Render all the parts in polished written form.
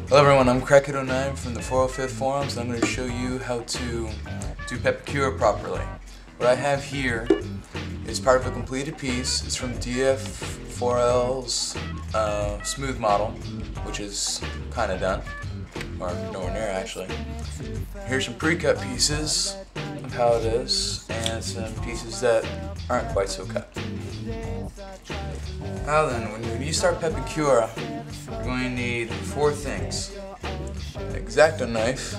Hello everyone, I'm Crackhead09 from the 405th Forums, and I'm going to show you how to do Pepicure properly. What I have here is part of a completed piece. It's from DF4L's smooth model, which is kind of done, or nowhere near actually. Here's some pre-cut pieces of how it is, and some pieces that aren't quite so cut. Now then, when you start Pepicure, you're going to need 4 things. An X-Acto knife,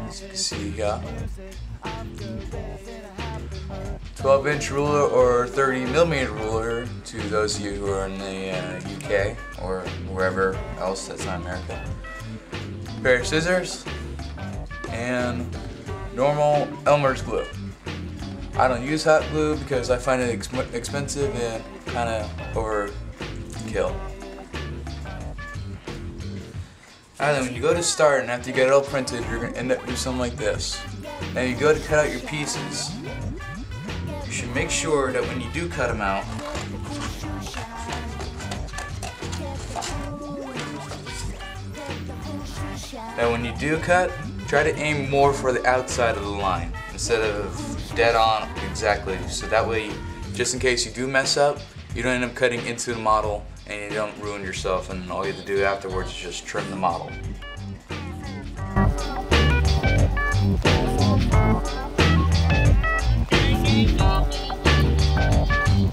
as you can see here, 12-inch ruler or 30mm ruler to those of you who are in the UK or wherever else that's not America, a pair of scissors, and normal Elmer's glue. I don't use hot glue because I find it expensive and kind of overkill. Now then, when you go to start and after you get it all printed, you're going to end up doing something like this. Now you go to cut out your pieces. You should make sure that when you do cut them out, try to aim more for the outside of the line instead of dead on exactly. So that way, just in case you do mess up, you don't end up cutting into the model and you don't ruin yourself, and all you have to do afterwards is just trim the model.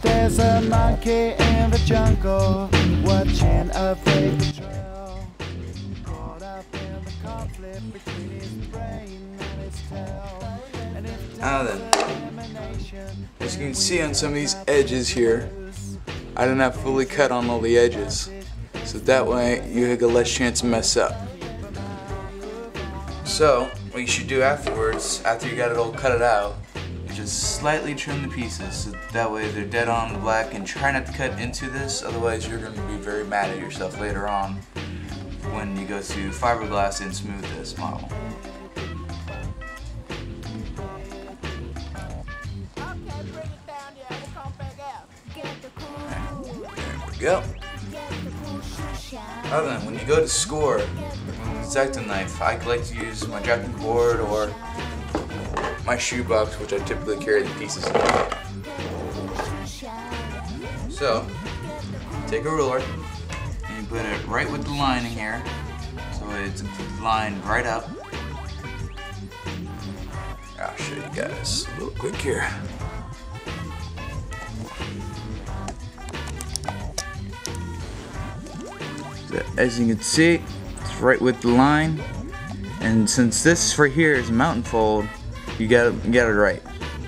There's a monkey in the jungle watching a paper trail, caught up in the conflict between his brain and his tail. Now then, as you can see on some of these edges here, I did not fully cut on all the edges, so that way you have a less chance to mess up. So what you should do afterwards, after you got it all cut out, is just slightly trim the pieces so that way they're dead on the black, and try not to cut into this, otherwise you're going to be very mad at yourself later on when you go to fiberglass and smooth this model. Go. Now then, when you go to score with an X-Acto knife, I like to use my drafting board or my shoebox, which I typically carry the pieces in. So, take a ruler and you put it right with the line in here, so it's lined right up. I'll show you guys a little quick here. As you can see, it's right with the line, and since this right here is a mountain fold, you got it right.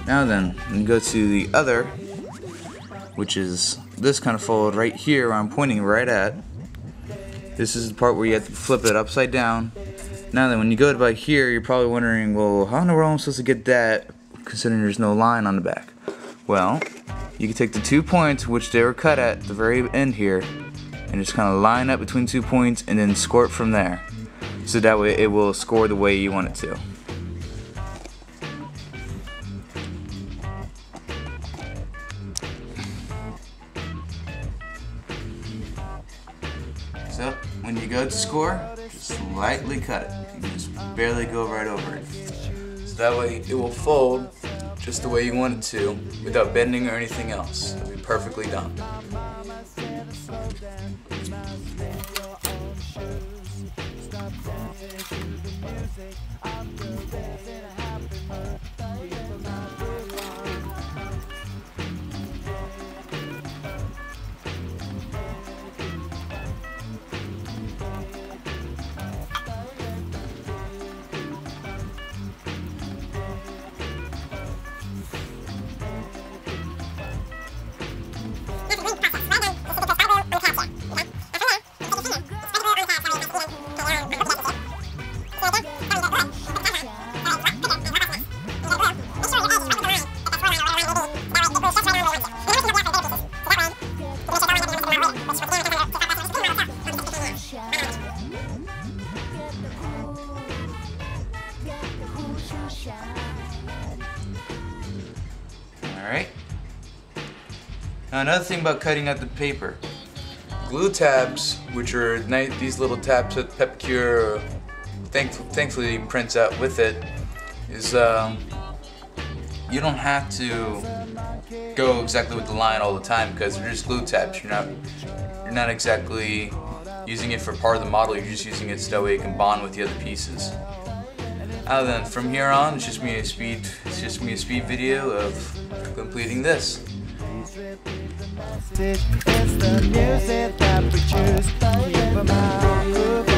Now then, when you go to the other, which is this kind of fold right here where I'm pointing right at, this is the part where you have to flip it upside down. Now then, when you go to about here, you're probably wondering, well, how in the world am I supposed to get that considering there's no line on the back? Well, you can take the 2 points which they were cut at the very end here, and just kind of line up between 2 points and then score it from there. So that way it will score the way you want it to. So when you go to score, just lightly cut it. You can just barely go right over it. So that way it will fold just the way you want it to without bending or anything else. It'll be perfectly done. Alright. Now another thing about cutting out the paper glue tabs, which are these little tabs that Pepcure thankfully prints out with it, is you don't have to go exactly with the line all the time because they're just glue tabs. You're not exactly using it for part of the model. You're just using it so that way it can bond with the other pieces. Then from here on, it's just me a speed video of completing this. It's the music that we choose. Keep 'em out, move on.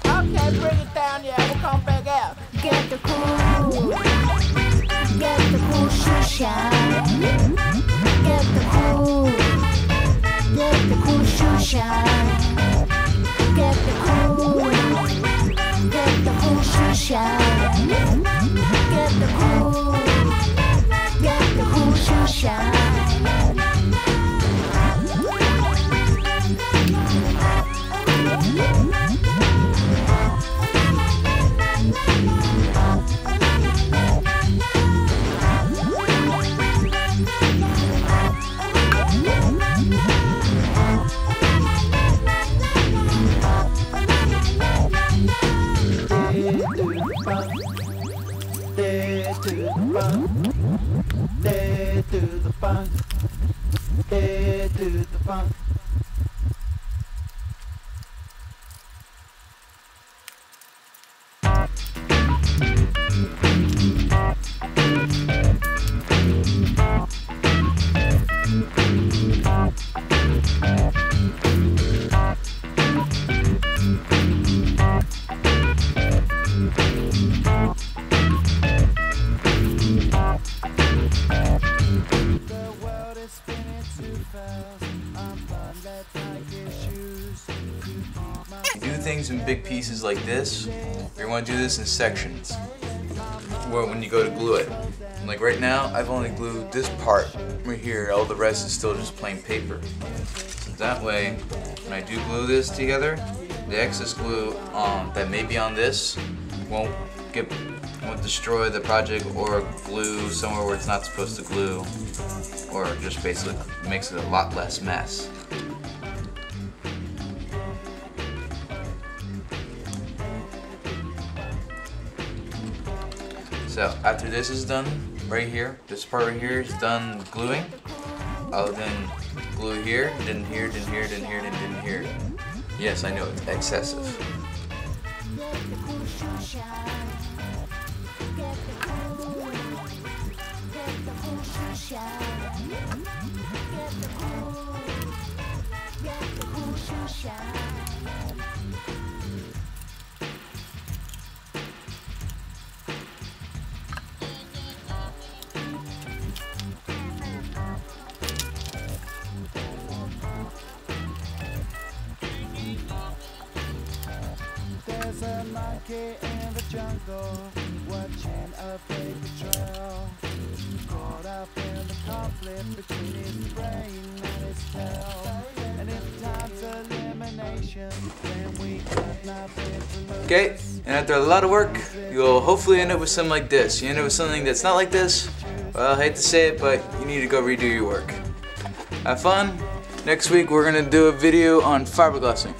Okay, bring it down, yeah, we'll come back out. Get the cool shoe shine. Get the cool shoe shine. Get the cool shoe shine. Get the cool shoe shine. Dead to the funk, dead to the funk. You do things in big pieces like this, you're going to do this in sections when you go to glue it. Like right now, I've only glued this part right here, all the rest is still just plain paper. So that way, when I do glue this together, the excess glue that may be on this won't destroy the project or glue somewhere where it's not supposed to glue, or just basically makes it a lot less mess. So after this is done, right here, this part right here is done gluing, I'll then glue here, then here, then here, then here, then here. Yes, I know it's excessive. There's a monkey in the jungle, watching a paper trail. Caught up in the conflict between his brain and his tail. And if time's elimination, then we got nothing to lose. Okay, and after a lot of work, you'll hopefully end up with something like this. You end up with something that's not like this, well, I hate to say it, but you need to go redo your work. Have fun. Next week we're going to do a video on fiberglassing.